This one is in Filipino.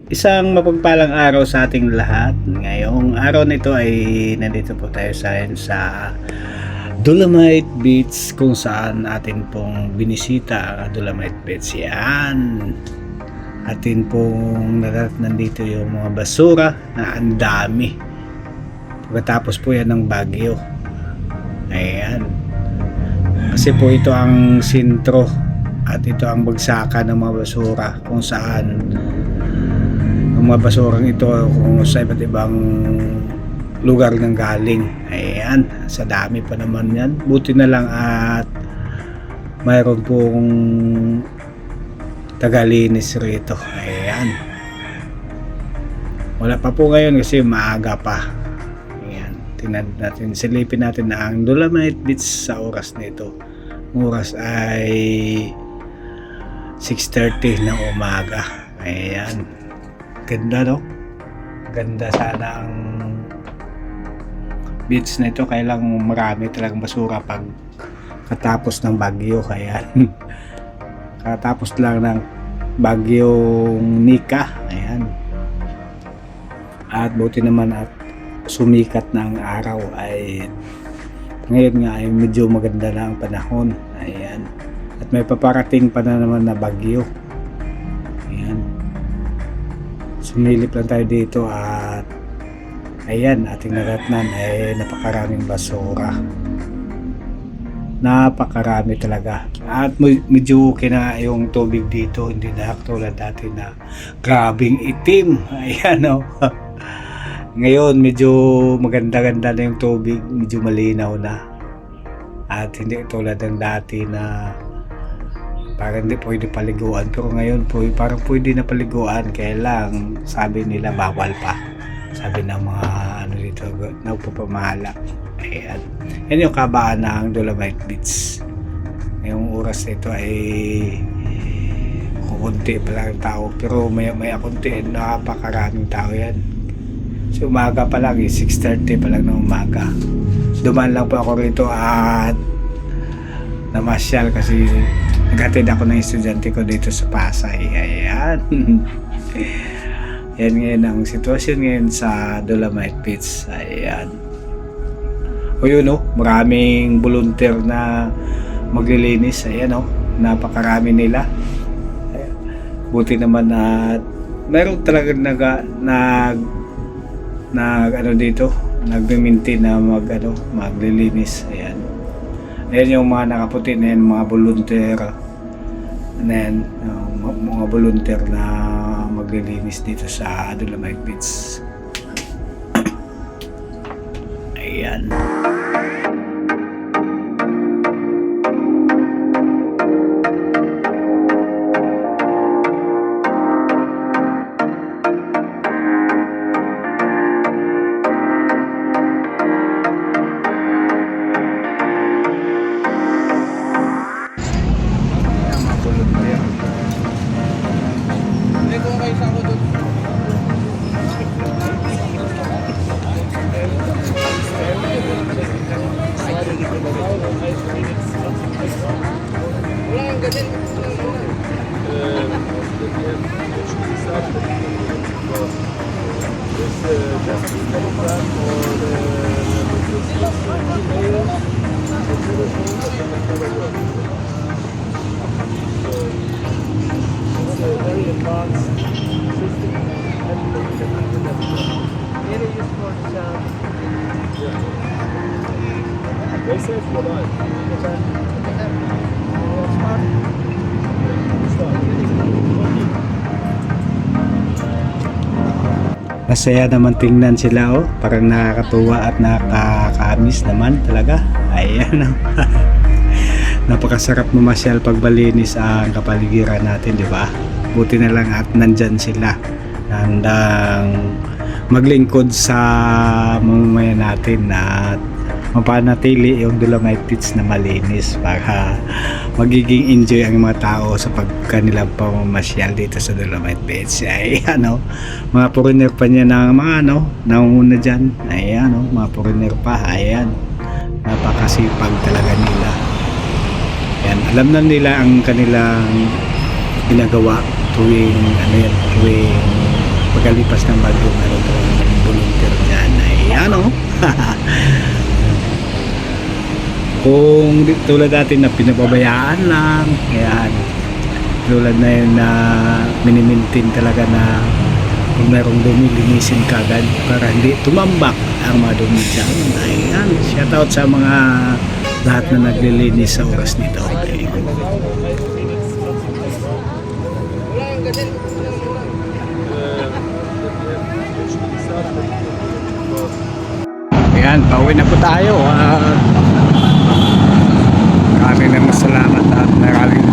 Isang mapagpalang araw sa ating lahat. Ngayong araw na ito ay nandito po tayo sa Dolomite Beach, kung saan atin pong binisita ang Dolomite Beach. Yan. Atin pong nandito yung mga basura na ang dami. Pagkatapos po yan ng bagyo. Ayan. Kasi po ito ang sentro at ito ang bagsakan ng mga basura kung saan ang mga basurang ito kung sa iba't ibang lugar ng galing. Ayan, sa dami pa naman yan. Buti na lang at mayroon pong tagalinis rito. Ayan, wala pa po ngayon kasi maaga pa. Ayan, tingnan natin, silipin natin na ang Dolomite Beach sa oras na ito. Ang oras ay 6:30 ng umaga. Ayan, ganda, no? Ganda sana ang beach na ito, kaya lang marami talagang basura pag katapos ng bagyo. Kaya katapos lang ng bagyong Nika. Ayan, at buti naman at sumikat na ang araw, ay ngayon nga ay medyo maganda na ang panahon. Ayan, at may paparating pa na naman na bagyo. Ayan, sumilip lang tayo dito at ayan, ating naratnan ay napakaraming basura. Napakarami talaga. At medyo okay na yung tubig dito, hindi na tulad dati na grabing itim. Ayan, o. Ngayon medyo maganda-ganda na yung tubig, medyo malinaw na. At hindi tulad ng dati na parang hindi pwede paliguan, pero ngayon po parang pwede na paliguan, kaya lang sabi nila bawal pa, sabi ng mga ano dito, nagpapamahala. Ayan, yan yung kabaan ng Dolomite Beach. Ngayong oras nito ay kukunti pa lang tao, pero may kunti, napakaraming tao yan. So umaga pa lang, 6:30 pa lang ng umaga. Dumaan lang po ako rito at namasyal kasi naghatid ako ng estudyante ko dito sa Pasay. Ayan. Yan ngayon ang sitwasyon ngayon sa Dolomite Beach. Ayan. O yun, o, maraming volunteer na maglilinis. Ayan, o, napakarami nila. Ayan. Buti naman at mayroon talaga ano dito, nagme-maintain na maglilinis. Ayan. Ayan yung mga nakaputi na yan, mga volunteer. And then, mga volunteer na maglilinis dito sa Dolomite Beach. Ayan. Masaya naman tingnan sila, oh. Parang nakakatuwa at nakakaamis naman talaga. Ayan, oh. Napakasarap mamasyal pag malinis ang kapaligiran natin, di ba? Buti na lang at nandyan sila, handang maglingkod sa mamamayan natin at mapanatili yung Dolomite Beach na malinis para magiging enjoy ang mga tao sa pagkanilang pamamasyal dito sa Dolomite Beach. Ayan, o, mga foreigner pa niya ng mga nangunguna dyan. Ayan, o, mga foreigner pa. Ayan, napakasipag talaga nila. Ayan, alam na nila ang kanilang ginagawa tuwing pagkalipas ng bagyo meron po ng volunteer dyan ay ano kung tulad natin na pinababayaan lang, ayan, tulad na yun na minimintin talaga na kung merong dumi, linisin kagad para hindi tumambak ang mga dumi dyan. Ayan, shoutout sa mga lahat na naglilinis sa oras nito. Ayan, pauwi na po tayo. Maraming salamat at maraming